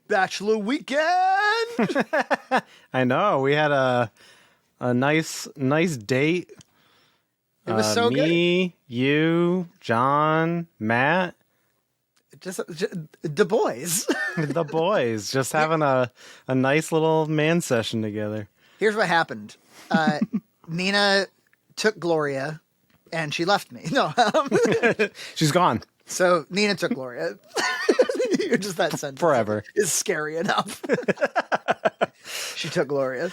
bachelor weekend. I know. We had a nice date. It was so good. Me, you, John, Matt. Just the boys. The boys just having a nice little man session together. Here's what happened. Nina took Gloria, and she left me. No, She's gone so Nina took Gloria. You're just that sentence forever. is scary enough. She took Gloria.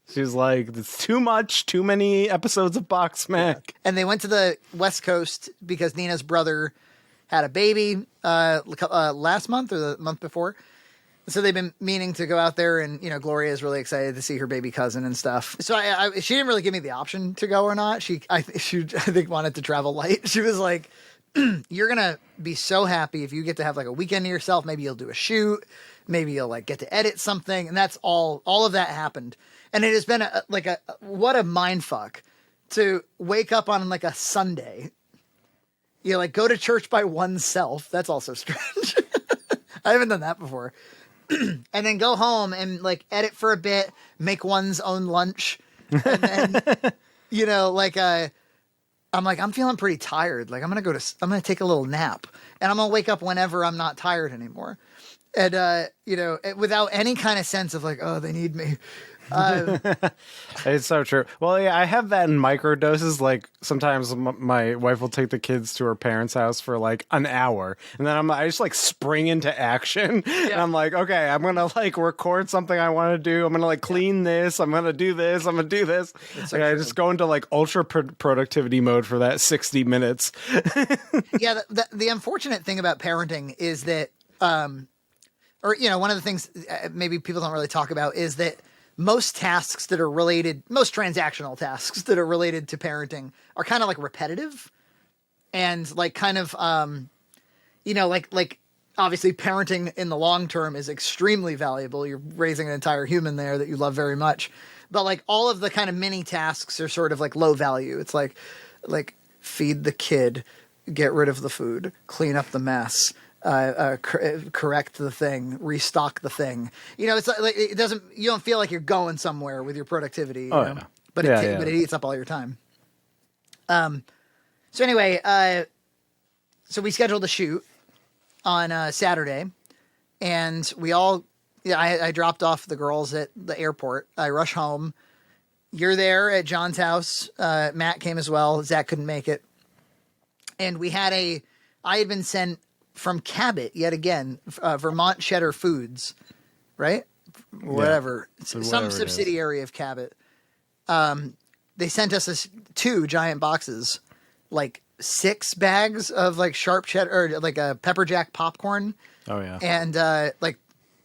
She's like, it's too much, too many episodes of Boxmack. And they went to the West Coast because Nina's brother had a baby last month or the month before. So they've been meaning to go out there, and Gloria is really excited to see her baby cousin and stuff. So she didn't really give me the option to go or not. She I think wanted to travel light. She was like, "You're gonna be so happy if you get to have like a weekend to yourself. Maybe you'll do a shoot. Maybe you'll like get to edit something." And that's all. All of that happened, and it has been what a mind fuck to wake up on like a Sunday. Like go to church by oneself. That's also strange. I haven't done that before. And then go home and like edit for a bit, make one's own lunch. And then, I'm like, I'm feeling pretty tired. Like I'm going to take a little nap, and I'm going to wake up whenever I'm not tired anymore. And, without any kind of sense of like, oh, they need me. It's so true. Well, yeah, I have that in micro doses. Like sometimes my wife will take the kids to her parents' house for like an hour, and then I just like spring into action. Yeah. And I'm like, okay, I'm gonna like record something I want to do. I'm gonna like clean this. I'm gonna do this. I'm gonna do this. Like, I just go into like ultra productivity mode for that 60 minutes. Yeah, the unfortunate thing about parenting is that, one of the things maybe people don't really talk about is that most transactional tasks that are related to parenting are kind of like repetitive and like kind of, like obviously parenting in the long term is extremely valuable. You're raising an entire human there that you love very much. But like all of the kind of mini tasks are sort of like low value. It's like feed the kid, get rid of the food, clean up the mess, correct the thing, restock the thing. It's like it doesn't. You don't feel like you're going somewhere with your productivity. You know? Yeah. But it eats up all your time. So anyway, so we scheduled a shoot on Saturday, and we all. Yeah, I dropped off the girls at the airport. I rush home. You're there at John's house. Matt came as well. Zach couldn't make it, and we had I had been sent from Cabot yet again, Vermont Cheddar Foods, right? Whatever. So some subsidiary of Cabot. They sent us 2 giant boxes, like 6 bags of like sharp cheddar or like a pepper jack popcorn. Oh yeah. And like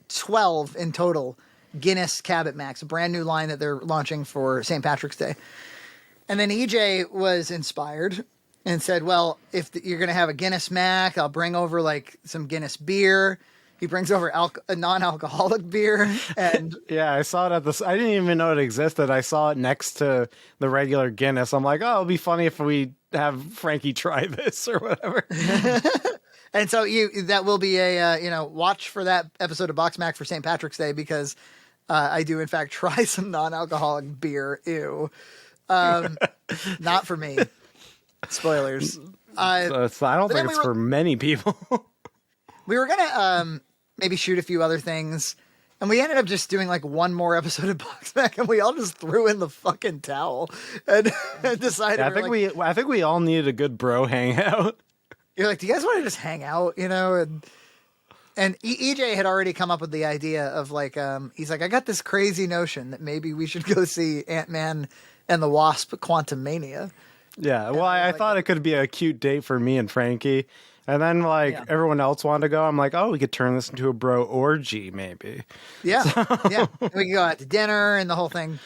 12 in total Guinness Cabot Max, a brand new line that they're launching for St. Patrick's Day. And then EJ was inspired and said, well, if you're going to have a Guinness Mac, I'll bring over like some Guinness beer. He brings over a non-alcoholic beer. And yeah, I saw it at this. I didn't even know it existed. I saw it next to the regular Guinness. I'm like, oh, it'll be funny if we have Frankie try this or whatever. And so that will be a, watch for that episode of Box Mac for St. Patrick's Day, because I do in fact try some non-alcoholic beer. Ew. Not for me. Spoilers. I don't think it's for many people. We were gonna maybe shoot a few other things, and we ended up just doing like one more episode of Box Mac, and we all just threw in the fucking towel and decided. Yeah, I think we all needed a good bro hangout. You're like, do you guys want to just hang out? And EJ had already come up with the idea of like, he's like, I got this crazy notion that maybe we should go see Ant-Man and the Wasp: Quantumania. Yeah, well, I thought it could be a cute date for me and Frankie. And then, everyone else wanted to go. I'm like, oh, we could turn this into a bro orgy, maybe. Yeah, yeah. We could go out to dinner and the whole thing.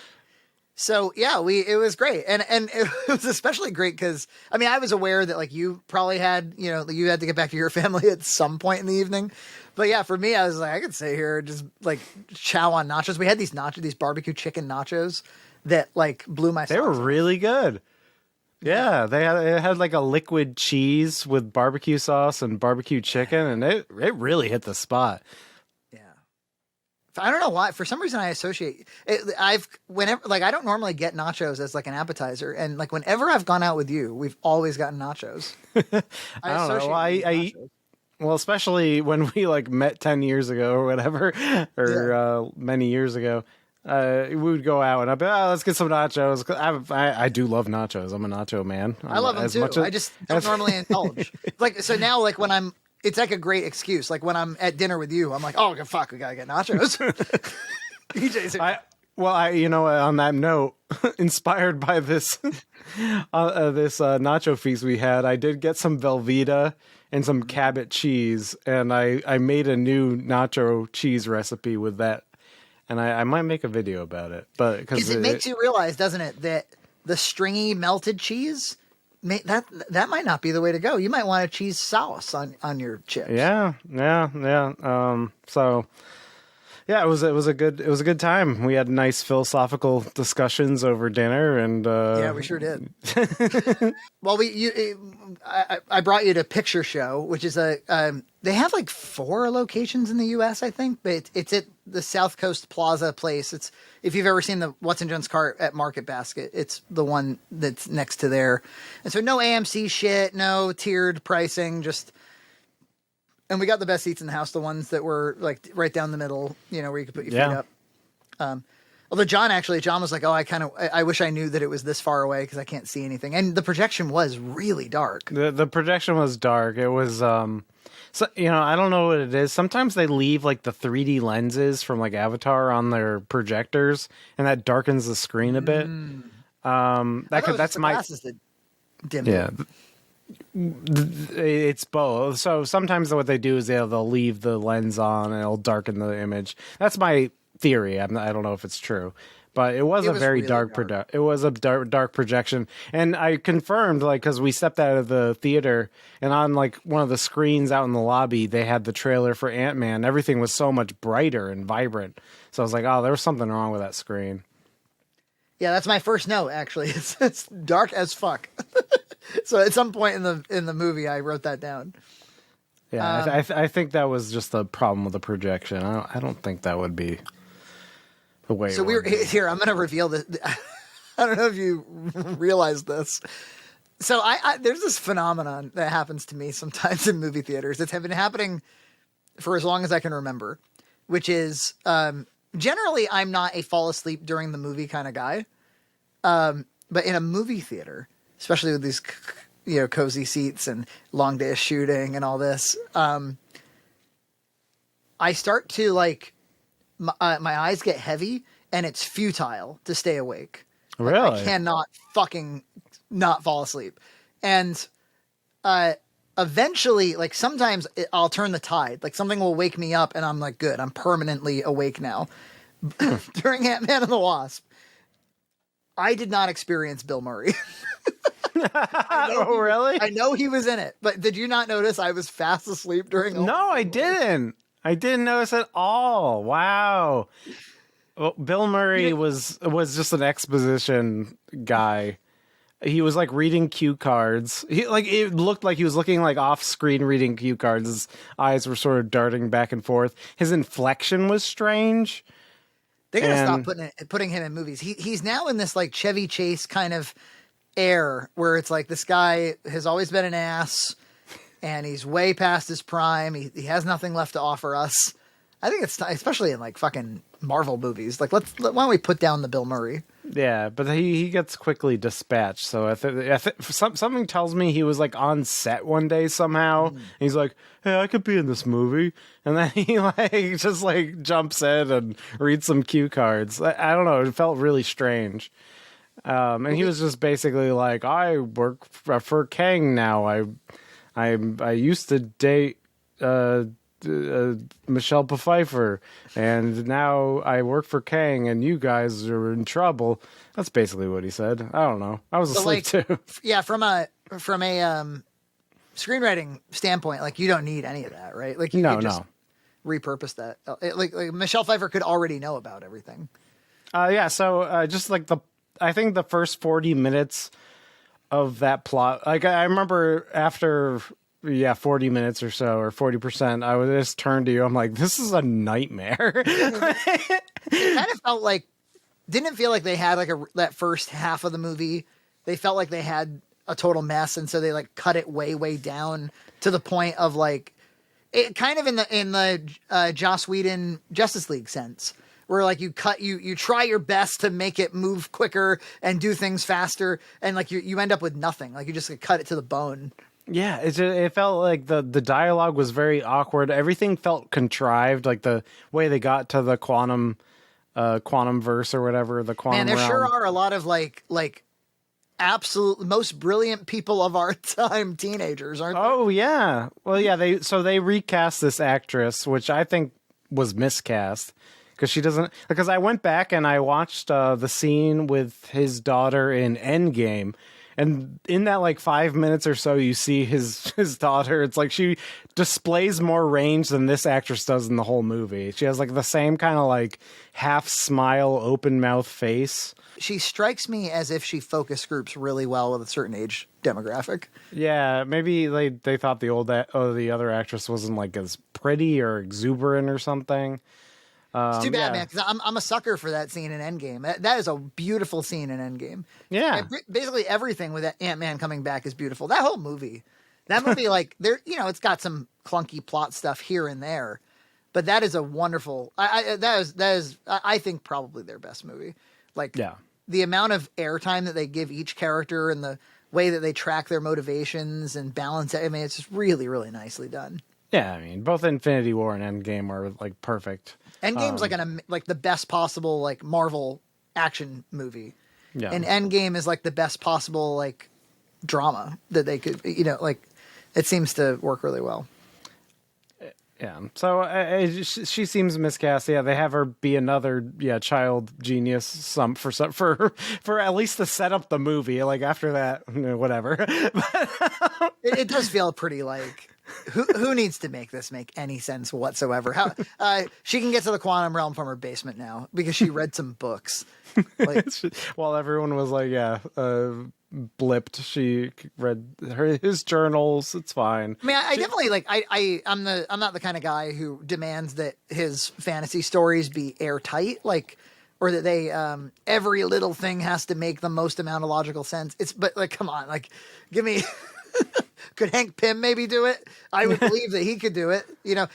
So, yeah, it was great. And it was especially great because, I mean, I was aware that, like, you probably had, you had to get back to your family at some point in the evening. But, yeah, for me, I was like, I could sit here and just, like, chow on nachos. We had these barbecue chicken nachos that, like, blew my socks They were really good. Yeah, it had like a liquid cheese with barbecue sauce and barbecue chicken, and it really hit the spot. Yeah. I don't know why. For some reason, I associate it. Whenever, like, I don't normally get nachos as like an appetizer, and like whenever I've gone out with you, we've always gotten nachos. I I don't know. associate Well, it with nachos. well, especially when we like met 10 years ago or whatever, or Yeah. many years ago. We would go out and I'd be, oh, let's get some nachos. 'Cause I do love nachos. I'm a nacho man. I love them As too. much as, I just don't normally indulge. Like, so now, like when it's like a great excuse. Like when I'm at dinner with you, I'm like, oh fuck, we gotta get nachos. DJ's here. you know, on that note, inspired by this, this nacho feast we had, I did get some Velveeta and some Cabot cheese, and I made a new nacho cheese recipe with that. And I might make a video about it, but because it makes you realize, doesn't it, that the stringy melted cheese, that might not be the way to go. You might want a cheese sauce on your chips. yeah. So yeah, it was a good time. We had nice philosophical discussions over dinner, and Yeah, we sure did. Well, I brought you to Picture Show, which is they have like 4 locations in the U.S., I think, but it's at the South Coast Plaza place. It's, if you've ever seen the What's in John's Cart at Market Basket, it's the one that's next to there. And so no AMC shit, no tiered pricing, and we got the best seats in the house, the ones that were like right down the middle, you know, where you could put your feet up. Although John was like, oh, I wish I knew that it was this far away because I can't see anything. And the projection was really dark. the projection was dark. It was so, you know, I don't know what it is. Sometimes they leave like the 3D lenses from like Avatar on their projectors, and that darkens the screen a bit. That's my glasses that dim. yeah. It's both. So sometimes what they do is they'll leave the lens on and it'll darken the image. That's my theory. I don't know if it's true, but it was a very really dark it was a dark projection, and I confirmed, like, because we stepped out of the theater and on like one of the screens out in the lobby they had the trailer for Ant-Man. Everything was so much brighter and vibrant, so I was like, oh, there was something wrong with that screen. Yeah, that's my first note. Actually, it's dark as fuck. So at some point in the movie, I wrote that down. Yeah, I think that was just a problem with the projection. I don't think that would be the way. So here. I'm going to reveal this. I don't know if you realize this. So there's this phenomenon that happens to me sometimes in movie theaters. It's been happening for as long as I can remember, which is generally I'm not a fall asleep during the movie kind of guy. But in a movie theater, especially with these, you know, cozy seats and long day of shooting and all this, I start to like, my eyes get heavy and it's futile to stay awake. Really? Like, I cannot fucking not fall asleep. And eventually, like sometimes I'll turn the tide, like something will wake me up and I'm like, good, I'm permanently awake now. During Ant-Man and the Wasp, I did not experience Bill Murray. Oh, really? I know he was in it, but did you not notice I was fast asleep during? No, I didn't. I didn't notice at all. Wow. Well, Bill Murray was just an exposition guy. He was like reading cue cards. It looked like he was looking like off screen reading cue cards. His eyes were sort of darting back and forth. His inflection was strange. They gotta stop putting him in movies. He's now in this like Chevy Chase kind of air where it's like this guy has always been an ass and he's way past his prime. He has nothing left to offer us. I think it's especially in like fucking Marvel movies. Like why don't we put down the Bill Murray? Yeah, but he gets quickly dispatched. So something tells me he was like on set one day somehow. And he's like, "Hey, I could be in this movie," and then he like just like jumps in and reads some cue cards. I don't know. It felt really strange. And he was just basically like, "I work for Kang now. I used to date Michelle Pfeiffer, and now I work for Kang, and you guys are in trouble." That's basically what he said. I don't know. I was asleep too. Yeah, from a screenwriting standpoint, like you don't need any of that, right? Like you could just repurpose that. Like Michelle Pfeiffer could already know about everything. Yeah. So just like I think the first 40 minutes of that plot. Like I remember after 40 minutes or so, or 40%, I would just turn to you. I'm like, this is a nightmare. It kind of felt like, didn't it feel like they had like that first half of the movie, they felt like they had a total mess, and so they like cut it way down to the point of like it kind of in the Joss Whedon Justice League sense, where like you try your best to make it move quicker and do things faster, and like you end up with nothing. Like you just cut it to the bone. Yeah, it felt like the dialogue was very awkward. Everything felt contrived, like the way they got to the quantum verse or whatever, the quantum Man, there realm. sure are a lot of like absolute most brilliant people of our time teenagers, aren't they? Oh yeah. Well, yeah, they recast this actress, which I think was miscast because she doesn't. Because I went back and I watched the scene with his daughter in Endgame, and in that like 5 minutes or so, you see his daughter. It's like she displays more range than this actress does in the whole movie. She has like the same kind of like half smile, open mouth face. She strikes me as if she focus groups really well with a certain age demographic. Yeah, maybe they thought the other actress wasn't like as pretty or exuberant or something. It's too bad, man, because I'm a sucker for that scene in Endgame. That is a beautiful scene in Endgame. Yeah, basically everything with that Ant-Man coming back is beautiful. That whole movie, like there, it's got some clunky plot stuff here and there, but that is a wonderful. That is I think probably their best movie. Like, yeah. The amount of airtime that they give each character and the way that they track their motivations and balance it. I mean, it's just really, really nicely done. Yeah, I mean, both Infinity War and Endgame are like perfect. Endgame's like the best possible like Marvel action movie. Yeah. And Endgame is like the best possible like drama that they could, like it seems to work really well. Yeah, so she seems miscast. Yeah, they have her be another child genius. For at least to set up the movie. Like after that, whatever. It does feel pretty like who needs to make this make any sense whatsoever? How she can get to the quantum realm from her basement now because she read some books. Like, while everyone was like, blipped, she read his journals. It's fine. I mean, I definitely like. I'm not the kind of guy who demands that his fantasy stories be airtight, like, or that they every little thing has to make the most amount of logical sense. But like, come on, like, give me. Could Hank Pym maybe do it? I would believe that he could do it.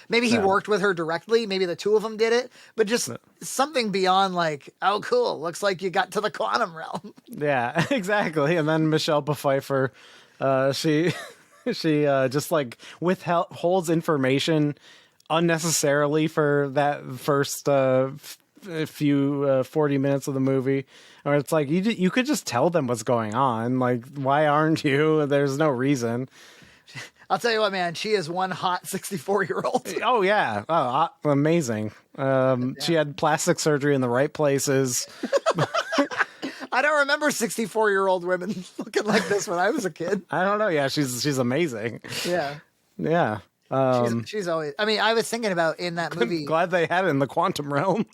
Maybe he worked with her directly. Maybe the two of them did it. But just something beyond like, oh, cool. Looks like you got to the quantum realm. Yeah, exactly. And then Michelle Pfeiffer, she just like holds information unnecessarily for that first few 40 minutes of the movie. Or it's like you could just tell them what's going on. Like, why aren't you? There's no reason. I'll tell you what, man. She is one hot 64-year-old. Oh yeah, amazing. She had plastic surgery in the right places. I don't remember 64-year-old women looking like this when I was a kid. I don't know. Yeah, she's amazing. Yeah. Yeah. She's always. I mean, I was thinking about in that movie. Glad they had it in the quantum realm.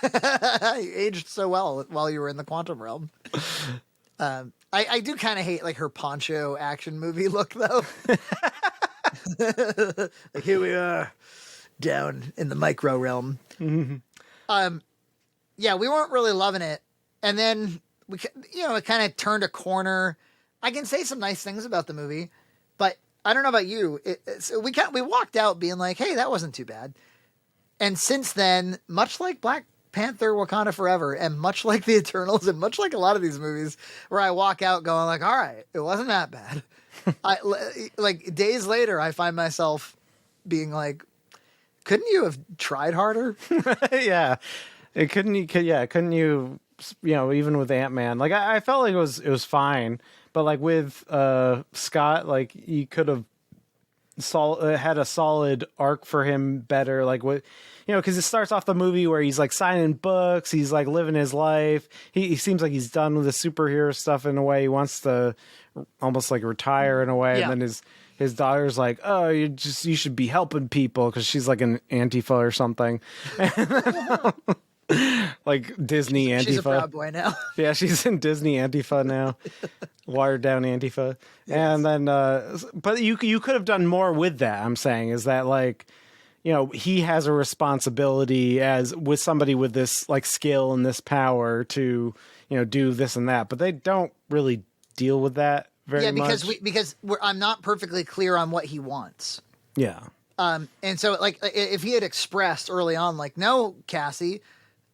You aged so well while you were in the quantum realm. I do kind of hate like her poncho action movie look though. Like here we are down in the micro realm. Mm-hmm. Yeah, we weren't really loving it, and then it kind of turned a corner. I can say some nice things about the movie, but I don't know about you. We walked out being like, hey, that wasn't too bad. And since then, much like Black Panther Wakanda Forever, and much like The Eternals, and much like a lot of these movies, where I walk out going like, all right, it wasn't that bad. Like days later, I find myself being like, couldn't you have tried harder? Yeah. Couldn't you, even with Ant-Man, like I felt like it was fine, but like with Scott, like you could have had a solid arc for him better, like what because it starts off the movie where he's like signing books, he's like living his life, he seems like he's done with the superhero stuff in a way, he wants to almost like retire in a way. And then his daughter's like, oh, you should be helping people because she's like an Antifa or something. like Disney Antifa. She's a Proud Boy now. Yeah, she's in Disney Antifa now. Wired down Antifa. Yes. And then but you could have done more with that. I'm saying is that like, you know, he has a responsibility as with somebody with this like skill and this power to, you know, do this and that, but they don't really deal with that very much. Because I'm not perfectly clear on what he wants. Yeah. And so like if he had expressed early on, like, no, Cassie,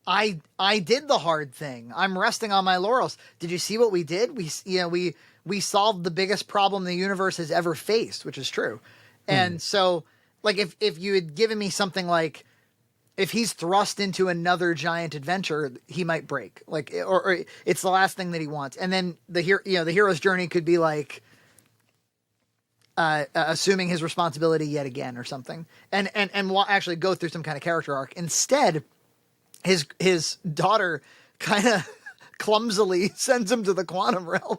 I did the hard thing. I'm resting on my laurels. Did you see what we did? We solved the biggest problem the universe has ever faced, which is true. And so like if you had given me something like, if he's thrust into another giant adventure, he might break. Like, or it's the last thing that he wants. And then the hero's journey could be like assuming his responsibility yet again or something, and actually go through some kind of character arc. Instead, his daughter kind of clumsily sends him to the quantum realm,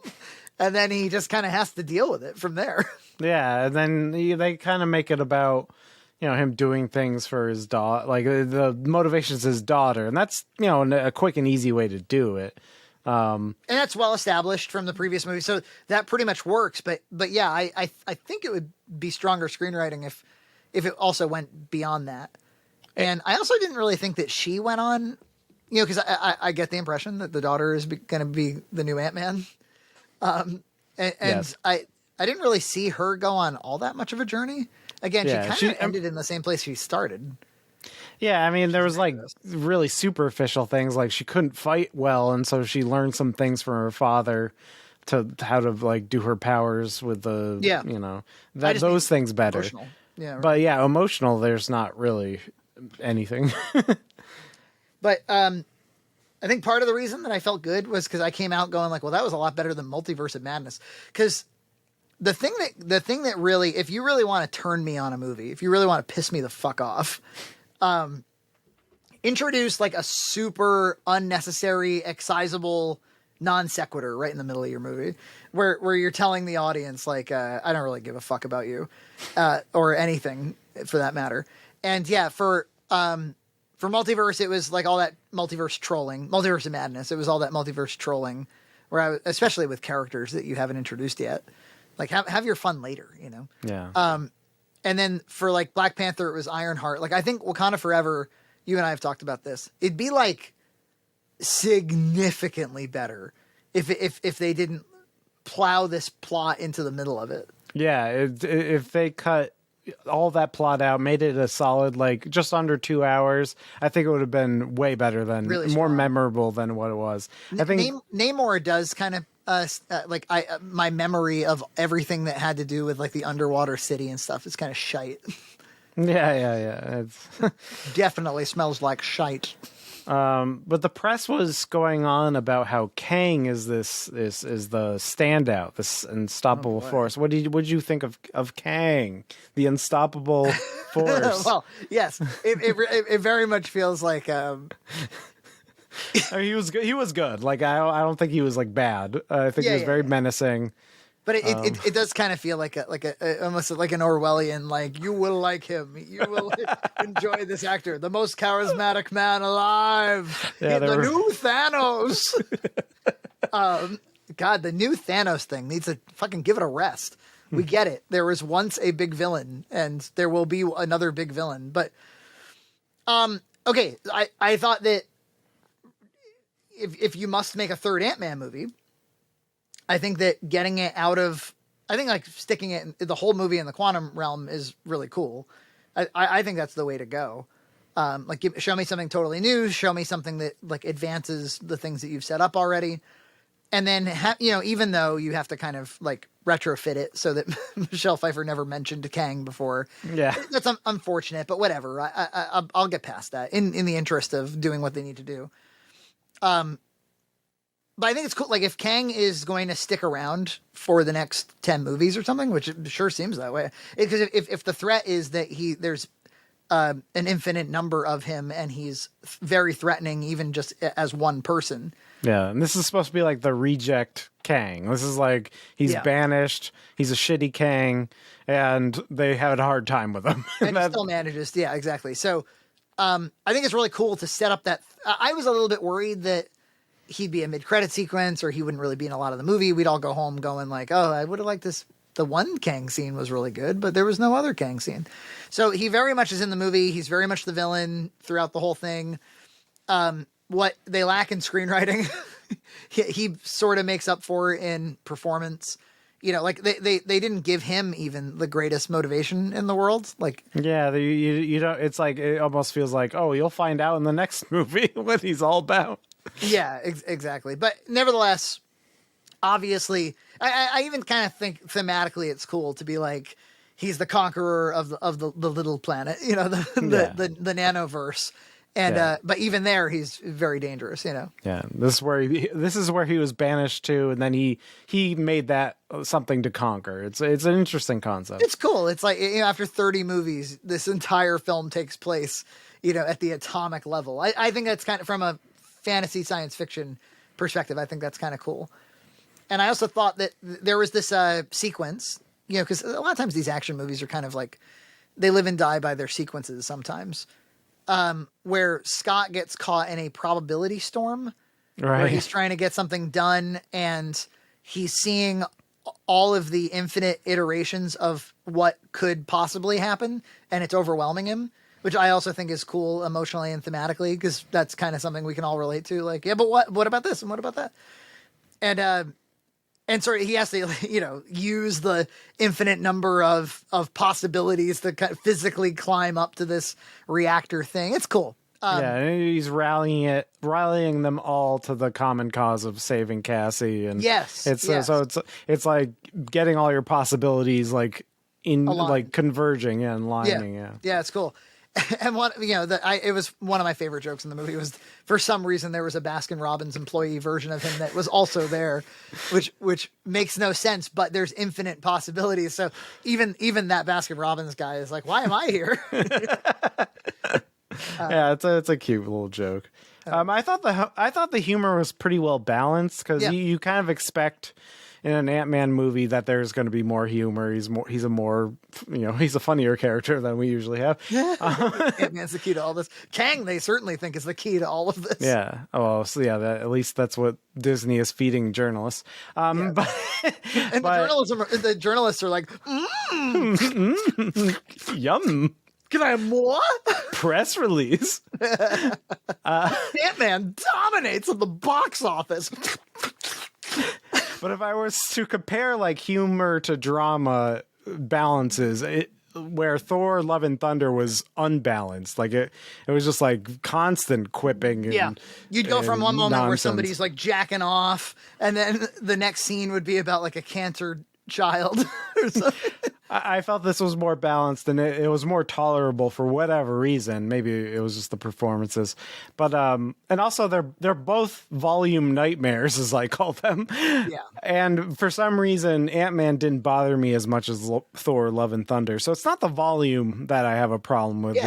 and then he just kind of has to deal with it from there. Yeah, and then they kind of make it about, you know, him doing things for his daughter, like the motivation is his daughter, and that's, you know, a quick and easy way to do it. And that's well established from the previous movie, so that pretty much works. But yeah, I think it would be stronger screenwriting if it also went beyond that. And I also didn't really think that she went on, you know, because I get the impression that the daughter is going to be the new Ant-Man, and yes. I didn't really see her go on all that much of a journey. Again, yeah, she kind of ended in the same place she started. Yeah, I mean, there was like really superficial things, like she couldn't fight well, and so she learned some things from her father to how to like do her powers with the, you know, those things better. Emotional. Yeah, right. But yeah, emotional, there's not really anything. But I think part of the reason that I felt good was because I came out going like, well, that was a lot better than Multiverse of Madness. Because the thing that really, if you really want to turn me on a movie, if you really want to piss me the fuck off, introduce like a super unnecessary, excisable non sequitur right in the middle of your movie, where you're telling the audience like, I don't really give a fuck about you, or anything for that matter. And yeah, for Multiverse, it was like all that multiverse trolling, Multiverse of Madness. It was all that multiverse trolling, where especially with characters that you haven't introduced yet. Like have your fun later, you know? Yeah. And then for like Black Panther, it was Ironheart. Like I think Wakanda Forever, you and I have talked about this. It'd be like significantly better if they didn't plow this plot into the middle of it. Yeah. If they cut all that plot out, made it a solid, like just under 2 hours, I think it would have been way better than, really more memorable than what it was. I think Namor does kind of, my memory of everything that had to do with like the underwater city and stuff is kind of shite. Yeah. It's definitely smells like shite. But the press was going on about how Kang is the standout, this unstoppable force. What did you think of Kang, the unstoppable force? Well, yes, it very much feels like. I mean, he was good. Like I don't think he was like bad. I think he was very menacing. But it does kind of feel like a almost like an Orwellian, like, you will like him, you will enjoy this actor, the most charismatic man alive, the new Thanos. God, the new Thanos thing needs to fucking give it a rest. We get it. There was once a big villain, and there will be another big villain. But okay, I thought that if you must make a third Ant-Man movie, I think that getting it out of, I think like sticking it in the whole movie in the quantum realm is really cool. I think that's the way to go. Like show me something totally new. Show me something that like advances the things that you've set up already. And then, even though you have to kind of like retrofit it so that Michelle Pfeiffer never mentioned Kang before. Yeah. That's unfortunate, but whatever. I'll get past that in the interest of doing what they need to do. But I think it's cool. Like if Kang is going to stick around for the next 10 movies or something, which it sure seems that way, because if the threat is that there's an infinite number of him and he's very threatening, even just as one person. Yeah. And this is supposed to be like the reject Kang. This is like, he's banished. He's a shitty Kang, and they had a hard time with him. And he still manages. Yeah, exactly. So I think it's really cool to set up that. I was a little bit worried that he'd be a mid-credit sequence or he wouldn't really be in a lot of the movie. We'd all go home going like, oh, I would have liked this. The one Kang scene was really good, but there was no other Kang scene. So he very much is in the movie. He's very much the villain throughout the whole thing. What they lack in screenwriting, he sort of makes up for in performance. You know, like they didn't give him even the greatest motivation in the world. Like, yeah, you don't. It's like it almost feels like, oh, you'll find out in the next movie what he's all about. Yeah, exactly. But nevertheless, obviously, I even kind of think thematically it's cool to be like he's the conqueror of the little planet, you know, the nanoverse. And but even there, he's very dangerous, you know. Yeah, this is where he was banished to, and then he made that something to conquer. It's an interesting concept. It's cool. It's like, you know, after 30 movies, this entire film takes place, you know, at the atomic level. I think that's kind of from a fantasy science fiction perspective. I think that's kind of cool. And I also thought that there was this sequence, you know, because a lot of times these action movies are kind of like they live and die by their sequences sometimes. Where Scott gets caught in a probability storm, right? Where he's trying to get something done and he's seeing all of the infinite iterations of what could possibly happen, and it's overwhelming him, which I also think is cool emotionally and thematically, because that's kind of something we can all relate to. Like, yeah, but what about this and what about that? And so he has to, you know, use the infinite number of possibilities to kind of physically climb up to this reactor thing. It's cool. Yeah, and he's rallying them all to the common cause of saving Cassie. And yes, so it's like getting all your possibilities like like converging and lining. Yeah, it's cool. And it was one of my favorite jokes in the movie was for some reason there was a Baskin Robbins employee version of him that was also there, which makes no sense, but there's infinite possibilities. So even that Baskin Robbins guy is like, why am I here? Yeah, it's a cute little joke. I thought the humor was pretty well balanced because you kind of expect in an Ant-Man movie that there's going to be more humor. He's a funnier character than we usually have. Ant-Man's the key to all this. Kang, they certainly think, is the key to all of this. Yeah. Oh, so yeah. At least that's what Disney is feeding journalists. But the journalists are like, yum. Can I have more? Press release. Ant-Man dominates at the box office. But if I was to compare like humor to drama balances, where Thor: Love and Thunder was unbalanced, like it was just like constant quipping. And, you'd go from one moment nonsense. where somebody's like jacking off, and then the next scene would be about like a cancer child or something. I felt this was more balanced and it was more tolerable for whatever reason. Maybe it was just the performances, but and also they're both volume nightmares, as I call them. Yeah. And for some reason, Ant-Man didn't bother me as much as Thor: Love and Thunder. So it's not the volume that I have a problem with.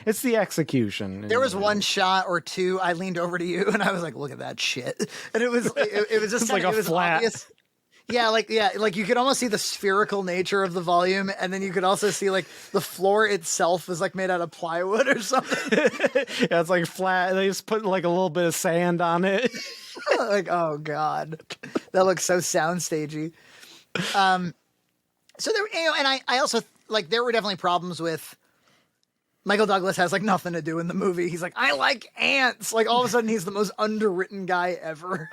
It's the execution. There was one shot or two. I leaned over to you and I was like, "Look at that shit," and it was just like a flat. Obvious. Like you could almost see the spherical nature of the volume, and then you could also see like the floor itself was like made out of plywood or something. Yeah, it's like flat. They just put like a little bit of sand on it. Like, oh god, that looks so soundstagey. So there, and I also like there were definitely problems with. Michael Douglas has like nothing to do in the movie. He's like, I like ants. Like all of a sudden he's the most underwritten guy ever.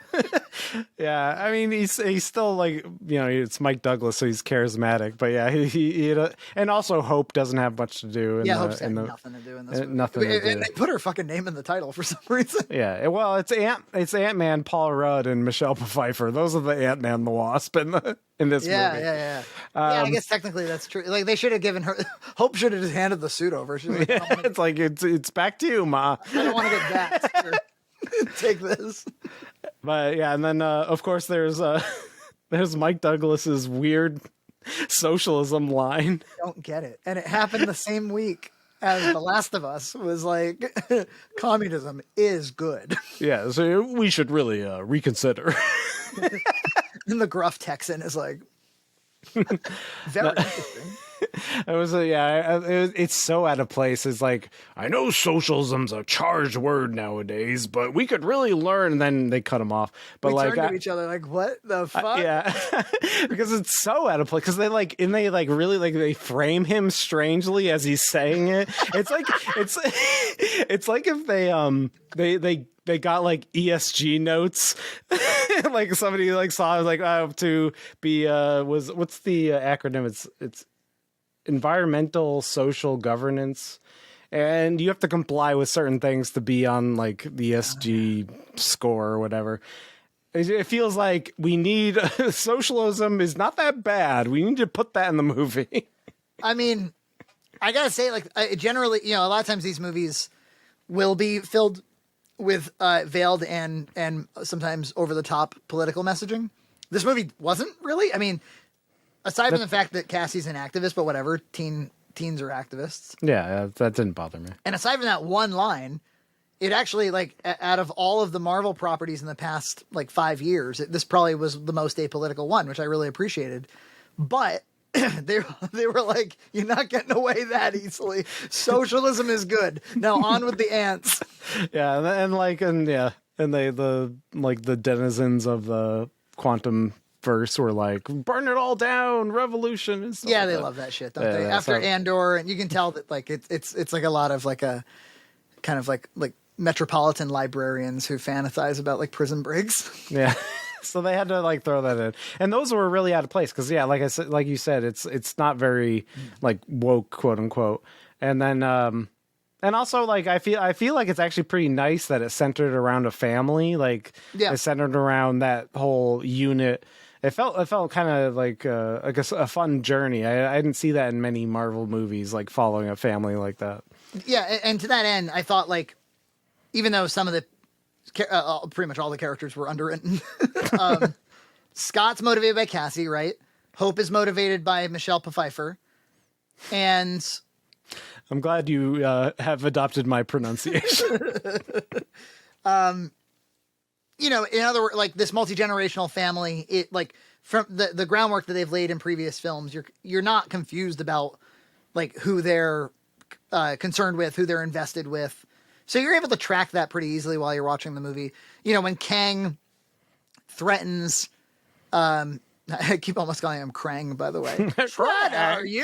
Yeah. I mean, he's still like, it's Mike Douglas, so he's charismatic, but yeah, he and also Hope doesn't have much to do. Hope's had nothing to do in this movie. Nothing to do. And they put her fucking name in the title for some reason. Yeah. Well, it's Ant-Man, Paul Rudd, and Michelle Pfeiffer. Those are the Ant-Man and the Wasp in this movie. Yeah. I guess technically that's true. Like they should have given her, Hope should have just handed the suit over. She's like, it's like it's back to you, Ma. I don't want to get that. Take this. But yeah, and then of course there's Mike Douglas's weird socialism line. Don't get it, and it happened the same week as The Last of Us was like, communism is good. Yeah, so we should really reconsider. And the gruff Texan is like, very interesting. It was it's so out of place. It's like, I know socialism's a charged word nowadays, but we could really learn. And then they cut him off. But we like, turned to each other like, what the fuck? yeah, because it's so out of place. Because they really they frame him strangely as he's saying it. It's like it's like if they got like ESG notes, like somebody like saw like to be what's the acronym? It's environmental social governance, and you have to comply with certain things to be on like the ESG score or whatever. It feels like we need socialism is not that bad. We need to put that in the movie. I mean, I gotta say, like, generally, a lot of times these movies will be filled with veiled and sometimes over the top political messaging. This movie wasn't really. I mean, aside from the fact that Cassie's an activist, but whatever, teens are activists. Yeah, that didn't bother me. And aside from that one line, it actually, like, out of all of the Marvel properties in the past, like, 5 years, this probably was the most apolitical one, which I really appreciated. But they were like, you're not getting away that easily. Socialism is good. Now on with the ants. Yeah, and the denizens of the quantum verse were like, burn it all down, revolution and stuff. Yeah, like they that. love that shit, don't they? After Andor, and you can tell that like it's like a lot of like a kind of like metropolitan librarians who fantasize about like prison breaks. Yeah. So they had to like throw that in, and those were really out of place because like I said, like you said, it's not very like woke, quote unquote. And then and also like I feel like it's actually pretty nice that it's centered around a family. Like it's centered around that whole unit. It felt kind of like a fun journey. I didn't see that in many Marvel movies, like following a family like that. Yeah, and to that end, I thought like even though some of the pretty much all the characters were underwritten. Scott's motivated by Cassie, right? Hope is motivated by Michelle Pfeiffer. And I'm glad you have adopted my pronunciation. In other words, like this multi-generational family, it like from the groundwork that they've laid in previous films, you're not confused about like who they're concerned with, who they're invested with. So you're able to track that pretty easily while you're watching the movie. When Kang threatens, I keep almost calling him Krang, by the way. What are you,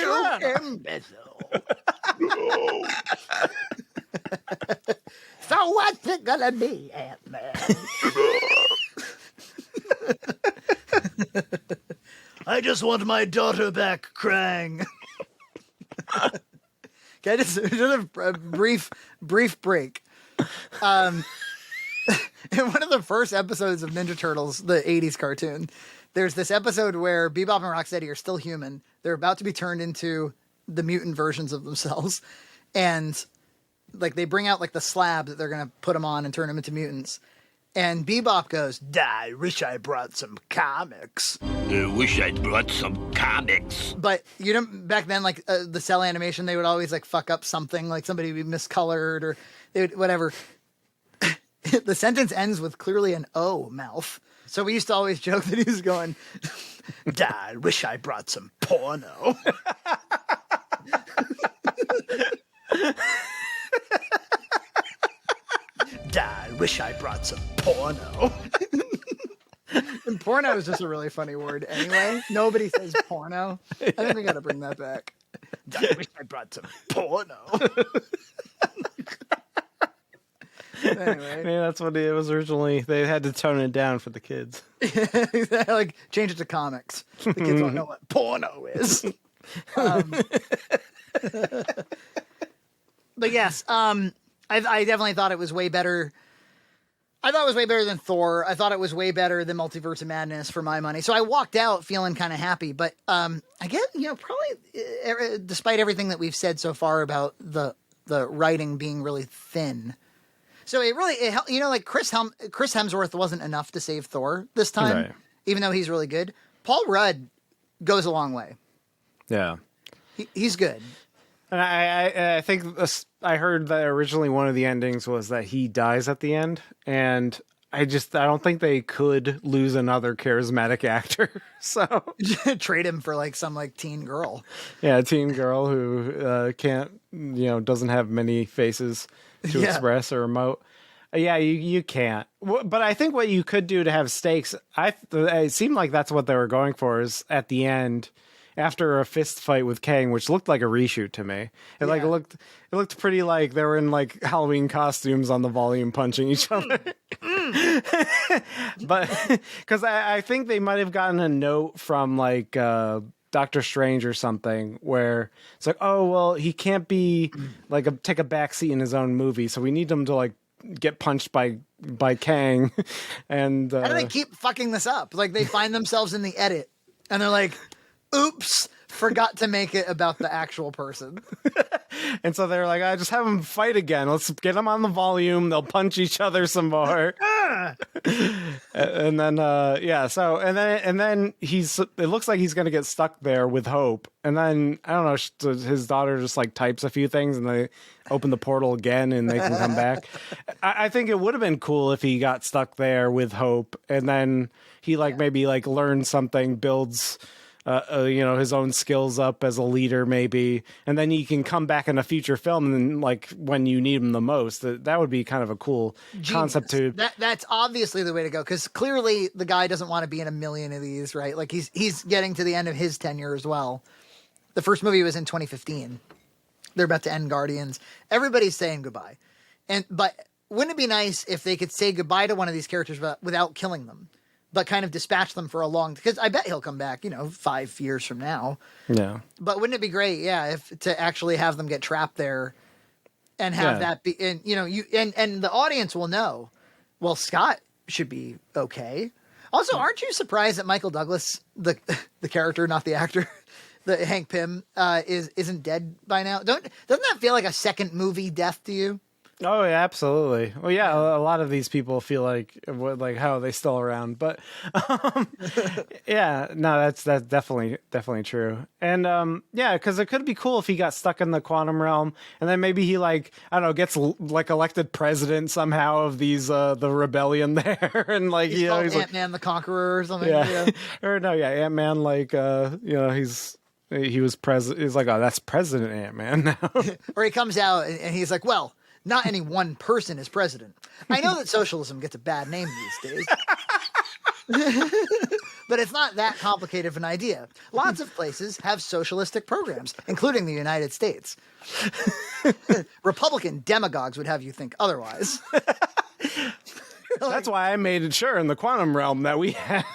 imbecile? So what's it gonna be, Ant-Man? I just want my daughter back, Krang. Okay, just a brief break. In one of the first episodes of Ninja Turtles, the 80s cartoon, there's this episode where Bebop and Rocksteady are still human. They're about to be turned into the mutant versions of themselves. And like they bring out like the slab that they're going to put them on and turn them into mutants. And Bebop goes, I wish I brought some comics. I wish I'd brought some comics. But back then, like the cell animation, they would always like fuck up something, like somebody would be miscolored or they would, whatever. The sentence ends with clearly an O mouth. So we used to always joke that he was going, I wish I brought some porno. I wish I brought some porno. And porno is just a really funny word anyway. Nobody says porno. I think we got to bring that back. I wish I brought some porno. Anyway. Maybe that's what it was originally. They had to tone it down for the kids. Like change it to comics. The kids don't know what porno is. But yes, I definitely thought it was way better. I thought it was way better than Thor. I thought it was way better than Multiverse of Madness for my money. So I walked out feeling kind of happy. But I get, probably despite everything that we've said so far about the writing being really thin. So like Chris Hemsworth wasn't enough to save Thor this time, right. Even though he's really good. Paul Rudd goes a long way. Yeah, he's good. And I think I heard that originally one of the endings was that he dies at the end, and I don't think they could lose another charismatic actor. So trade him for like some like teen girl. yeah, a teen girl who can't, doesn't have many faces to express or emote. Yeah, you can't. But I think what you could do to have stakes, it seemed like that's what they were going for, is at the end, after a fist fight with Kang, which looked like a reshoot to me. It looked pretty like they were in like Halloween costumes on the volume punching each other. But because I think they might have gotten a note from like Doctor Strange or something where it's like, oh well, he can't be like take a backseat in his own movie, so we need him to like get punched by Kang. And how do they keep fucking this up? Like they find themselves in the edit and they're like, oops, forgot to make it about the actual person. And so they're like, I just have them fight again. Let's get them on the volume. They'll punch each other some more. And then, and then it looks like he's going to get stuck there with Hope. And then, I don't know, his daughter just like types a few things and they open the portal again and they can come back. I think it would have been cool if he got stuck there with Hope and then he maybe like learns something, builds his own skills up as a leader maybe, and then he can come back in a future film and then like when you need him the most. That would be kind of a cool concept too. That's obviously the way to go, because clearly the guy doesn't want to be in a million of these, right? Like he's getting to the end of his tenure as well. The first movie was in 2015. They're about to end Guardians. Everybody's saying goodbye. But wouldn't it be nice if they could say goodbye to one of these characters without killing them? But kind of dispatch them for a long, because I bet he'll come back, 5 years from now. Yeah. But wouldn't it be great, if to actually have them get trapped there and have that be, and and the audience will know, well, Scott should be okay. Also, aren't you surprised that Michael Douglas, the character, not the actor, the Hank Pym, isn't dead by now? Doesn't that feel like a second movie death to you? Oh yeah, absolutely. Well, yeah, a lot of these people feel like how are they still around? But yeah, no, that's definitely true. And because it could be cool if he got stuck in the quantum realm, and then maybe he gets like elected president somehow of these the rebellion there, and like he's Ant-Man the Conqueror or something. Yeah, or no, yeah, Ant-Man he was president. He's like, oh, that's President Ant-Man now. Or he comes out and he's like, well, not any one person is president. I know that socialism gets a bad name these days. But it's not that complicated of an idea. Lots of places have socialistic programs, including the United States. Republican demagogues would have you think otherwise. That's why I made it sure in the quantum realm that we have...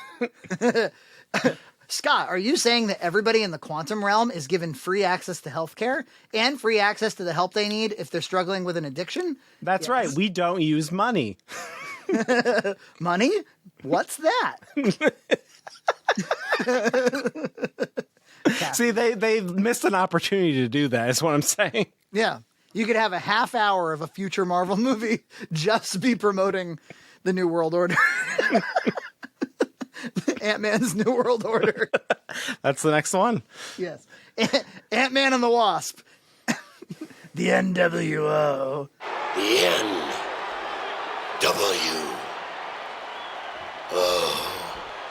Scott, are you saying that everybody in the quantum realm is given free access to healthcare and free access to the help they need if they're struggling with an addiction? That's right. We don't use money. Money? What's that? See, they missed an opportunity to do that, is what I'm saying. Yeah. You could have a half hour of a future Marvel movie just be promoting the New World Order. Ant-Man's New World Order. That's the next one. Yes. Ant-Man and the Wasp. The NWO. The NWO.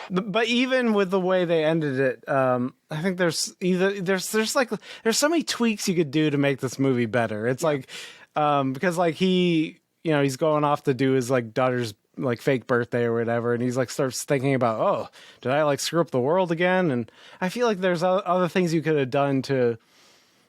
But even with the way they ended it, I think there's so many tweaks you could do to make this movie better. It's because like he's going off to do his like daughter's like fake birthday or whatever, and he's like starts thinking about, oh, did I like screw up the world again? And I feel like there's other things you could have done to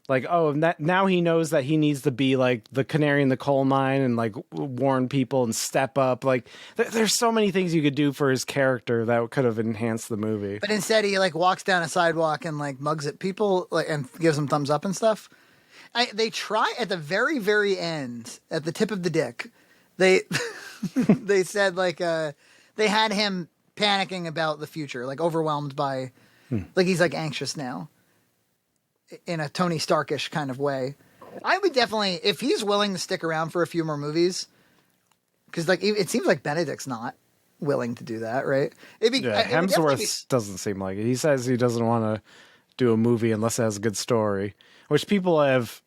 like, oh, now he knows that he needs to be like the canary in the coal mine and like warn people and step up. Like there's so many things you could do for his character that could have enhanced the movie. But instead he like walks down a sidewalk and like mugs at people and gives them thumbs up and stuff. They try at the very, very end, at the tip of the dick, they they said like they had him panicking about the future, like overwhelmed by like he's like anxious now in a Tony Starkish kind of way. I would definitely, if he's willing to stick around for a few more movies, because like it seems like Benedict's not willing to do that, right? Hemsworth doesn't seem like it. He says he doesn't want to do a movie unless it has a good story, which people have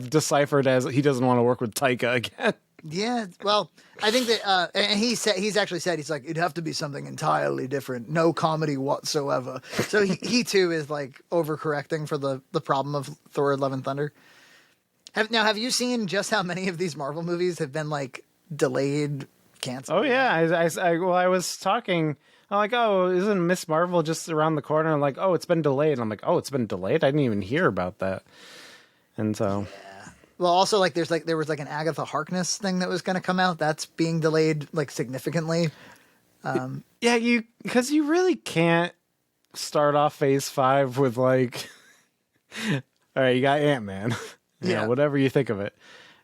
deciphered as he doesn't want to work with Taika again. Yeah, well, I think that, and he's actually said he's like it'd have to be something entirely different, no comedy whatsoever. So he too is like overcorrecting for the problem of Thor: Love and Thunder. Have you seen just how many of these Marvel movies have been like delayed, canceled? Oh yeah, I was talking. I'm like, oh, isn't Miss Marvel just around the corner? I'm like, oh, it's been delayed. I'm like, oh, it's been delayed. I didn't even hear about that. And so, Well, also like there was like an Agatha Harkness thing that was going to come out that's being delayed like significantly. yeah, because you really can't start off Phase 5 with like, all right, you got Ant-Man, Yeah. whatever you think of it.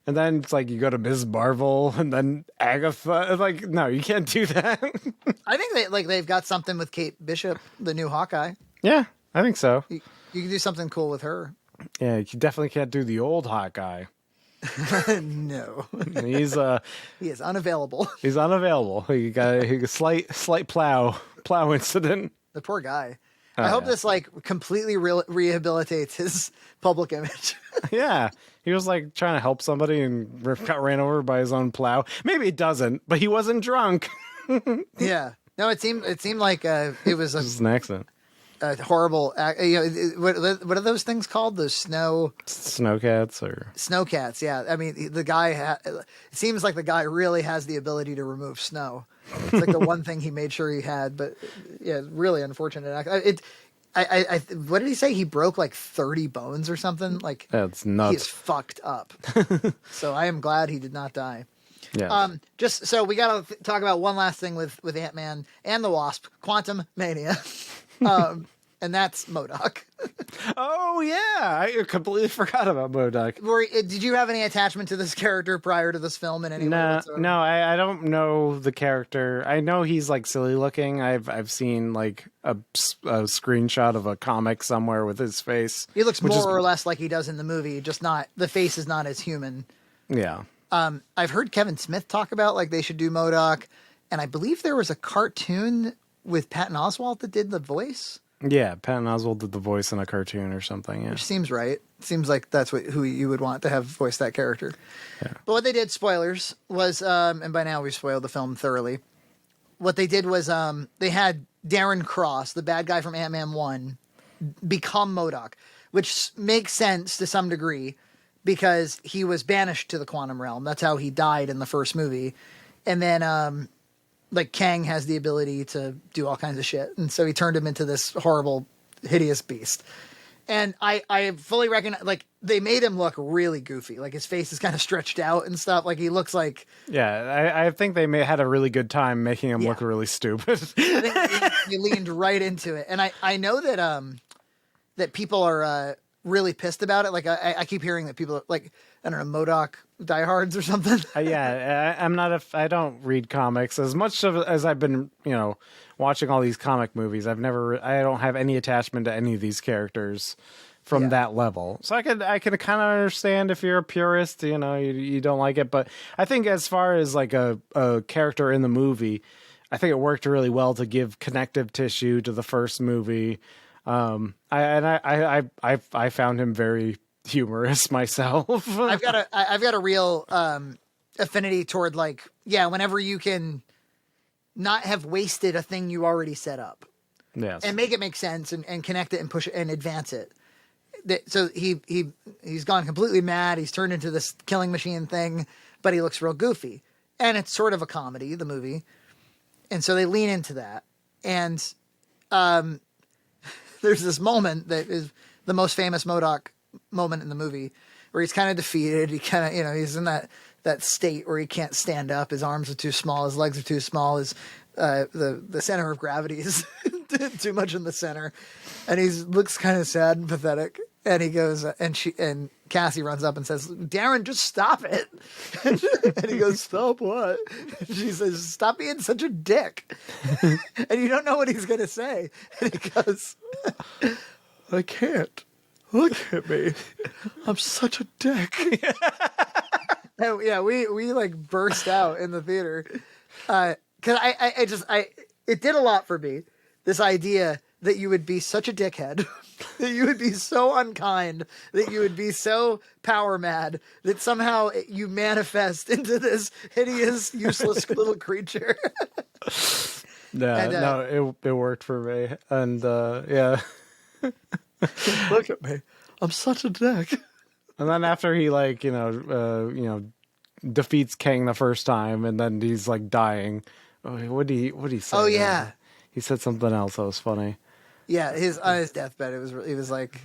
And then it's like you go to Ms. Marvel and then Agatha. Like, no, you can't do that. I think they've got something with Kate Bishop, the new Hawkeye. Yeah, I think so. You can do something cool with her. Yeah, you definitely can't do the old Hawkeye. No, He's he is unavailable. he's unavailable. He got a slight plow incident. The poor guy. Oh, I hope yeah. this like completely rehabilitates his public image. Yeah, he was like trying to help somebody and got ran over by his own plow. Maybe it doesn't, but he wasn't drunk. Yeah. No, it seemed like it was This is an accident. a horrible. What are those things called? Those Snowcats or snowcats. Yeah. I mean, the guy. It seems like the guy really has the ability to remove snow. It's like the one thing he made sure he had. But yeah, really unfortunate. What did he say? He broke like 30 bones or something. Like that's nuts. He's fucked up. So I am glad he did not die. Yeah. Just so we got to talk about one last thing with Ant-Man and the Wasp, Quantumania. And that's MODOK. Oh yeah, I completely forgot about MODOK. Did you have any attachment to this character prior to this film in any way whatsoever? No, I don't know the character. I know he's like silly looking. I've seen like a screenshot of a comic somewhere with his face. He looks more or less like he does in the movie, just not the face is not as human. Yeah. I've heard Kevin Smith talk about like they should do MODOK, and I believe there was a cartoon with Patton Oswalt that did the voice. Yeah, Patton Oswalt did the voice in a cartoon or something. Yeah. Which seems right. Seems like that's who you would want to have voice that character. Yeah. But what they did, spoilers, was, and by now we've spoiled the film thoroughly. What they did was they had Darren Cross, the bad guy from Ant-Man 1, become MODOK, which makes sense to some degree because he was banished to the quantum realm. That's how he died in the first movie. And then like Kang has the ability to do all kinds of shit. And so he turned him into this horrible, hideous beast. And I fully recognize, like, they made him look really goofy. Like, his face is kind of stretched out and stuff. Like, he looks like... Yeah, I think they had a really good time making him look really stupid. I think they leaned right into it. And I know that that people are really pissed about it. Like, I keep hearing that people, like, I don't know, MODOK diehards or something. I don't read comics as much as I've been, watching all these comic movies. I don't have any attachment to any of these characters from that level. So I can kind of understand if you're a purist, you don't like it. But I think as far as like a character in the movie, I think it worked really well to give connective tissue to the first movie. I found him very humorous myself. I've got a real affinity toward like, whenever you can not have wasted a thing you already set up. Yes. And make it make sense and connect it and push it and advance it. So he's gone completely mad. He's turned into this killing machine thing, but he looks real goofy. And it's sort of a comedy, the movie. And so they lean into that. And there's this moment that is the most famous MODOK moment in the movie where he's kind of defeated. He kind of, he's in that state where he can't stand up. His arms are too small. His legs are too small. His the center of gravity is too much in the center. And he looks kind of sad and pathetic. And he goes, and Cassie runs up and says, "Darren, just stop it." And he goes, "Stop what?" She says, "Stop being such a dick." And you don't know what he's going to say. And he goes, "I can't. Look at me. I'm such a dick." And, we like burst out in the theater. Cause it did a lot for me. This idea that you would be such a dickhead that you would be so unkind, that you would be so power mad, that somehow you manifest into this hideous, useless little creature. Yeah, And, no, it worked for me, and yeah. Look at me, I'm such a dick. And then after he like defeats Kang the first time, and then he's like dying. Oh, what did he say? Oh yeah, he said something else that was funny. yeah. On his deathbed, it was like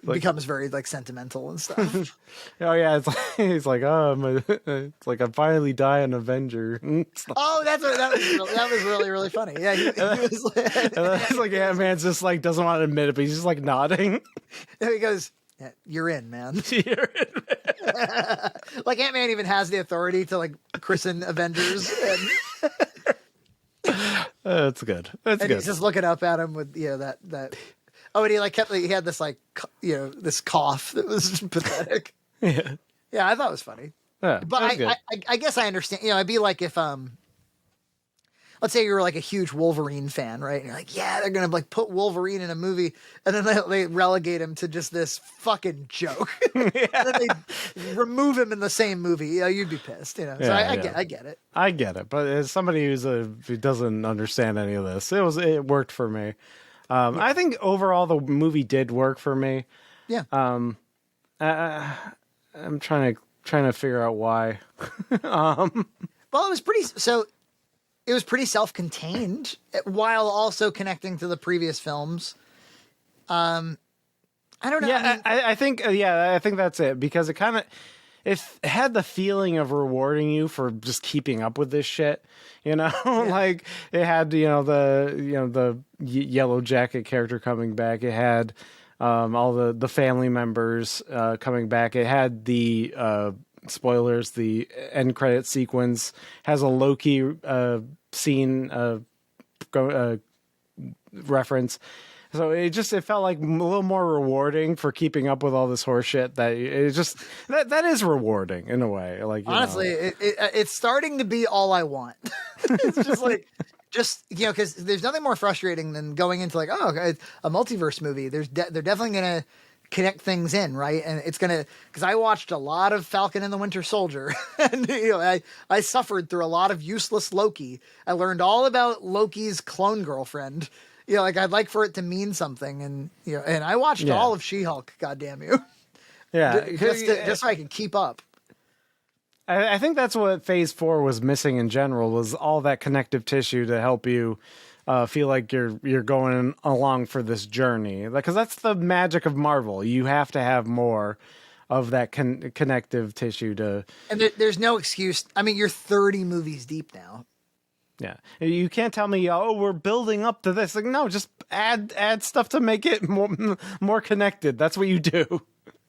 becomes very like sentimental and stuff. Oh yeah, he's like, oh, it's like I finally die an Avenger. Oh, that was really really funny. Yeah, he was like, And then it's like Ant-Man's just like doesn't want to admit it, but he's just like nodding. and he goes, yeah, "You're in, man." You're in. Like Ant-Man even has the authority to like christen Avengers, and That's good. That's and good. he's just looking up at him with that. Oh, and he like he had this like this cough that was pathetic. Yeah. Yeah, I thought it was funny. Yeah, But that's good. I guess I understand. It'd be like if let's say you were like a huge Wolverine fan, right? And you're like, yeah, they're gonna like put Wolverine in a movie, and then they relegate him to just this fucking joke. And then they remove him in the same movie. You'd be pissed, So Yeah, I yeah. get it. I get it, but as somebody who doesn't understand any of this, it worked for me. I think overall the movie did work for me. Yeah. I'm trying to figure out why. Well, it was pretty. So it was pretty self-contained while also connecting to the previous films. I don't know. Yeah, I think that's it, because it had the feeling of rewarding you for just keeping up with this shit, like it had the Yellow Jacket character coming back, it had all the family members coming back, it had the spoilers, the end credit sequence has a Loki scene reference. So it felt like a little more rewarding for keeping up with all this horse shit. That is rewarding in a way. Like, honestly, it's starting to be all I want. It's just because there's nothing more frustrating than going into like, a multiverse movie. They're definitely gonna connect things in, right? And it's gonna, because I watched a lot of Falcon and the Winter Soldier, and I suffered through a lot of useless Loki. I learned all about Loki's clone girlfriend. I'd like for it to mean something, and and I watched all of She-Hulk. Goddamn you! Yeah, just so I could keep up. I think that's what Phase 4 was missing in general, was all that connective tissue to help you feel like you're going along for this journey. Because that's the magic of Marvel. You have to have more of that connective tissue to. And there's no excuse. I mean, you're 30 movies deep now. Yeah, you can't tell me, we're building up to this. Like, no, just add stuff to make it more connected. That's what you do.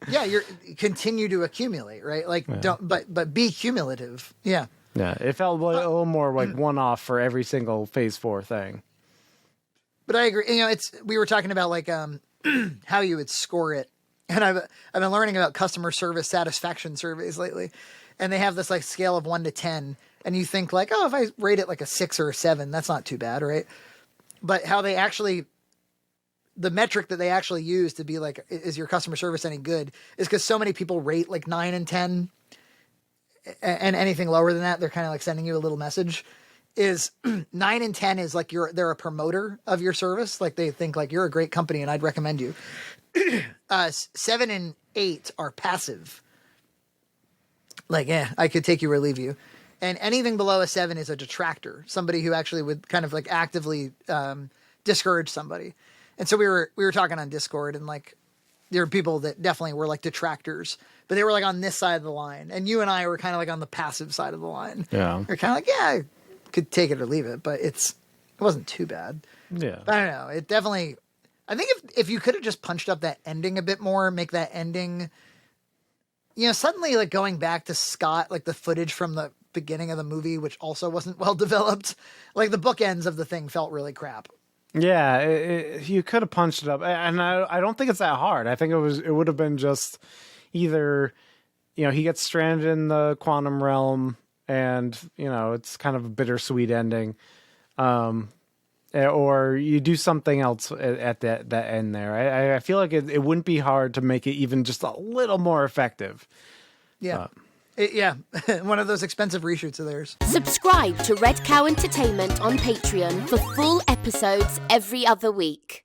Yeah, you continue to accumulate, right? Like, but be cumulative. Yeah. Yeah, it felt a little more like one-off for every single Phase 4 thing. But I agree. We were talking about like how you would score it, and I've been learning about customer service satisfaction surveys lately, and they have this like scale of 1 to 10. And you think like, if I rate it like a 6 or a 7, that's not too bad, right? But how they actually, the metric that they actually use to be like, is your customer service any good, is because so many people rate like 9 and 10, and anything lower than that, they're kind of like sending you a little message. Is 9 and 10 is like they're a promoter of your service, like they think like you're a great company and I'd recommend you. 7 and 8 are passive, like I could take you or leave you. And anything below a 7 is a detractor, somebody who actually would kind of like actively discourage somebody. And so we were talking on Discord, and like there were people that definitely were like detractors, but they were like on this side of the line, and you and I were kind of like on the passive side of the line. Yeah, we're kind of like, I could take it or leave it, but it wasn't too bad. Yeah, but I don't know. It definitely. I think if you could have just punched up that ending a bit more, make that ending. Suddenly like going back to Scott, like the footage from the beginning of the movie, which also wasn't well developed, like the bookends of the thing felt really crap. Yeah, you could have punched it up, and I don't think it's that hard. I think it would have been just either, he gets stranded in the quantum realm, and it's kind of a bittersweet ending, or you do something else at that end there. I feel like it wouldn't be hard to make it even just a little more effective. Yeah. One of those expensive reshoots of theirs. Subscribe to Red Cow Entertainment on Patreon for full episodes every other week.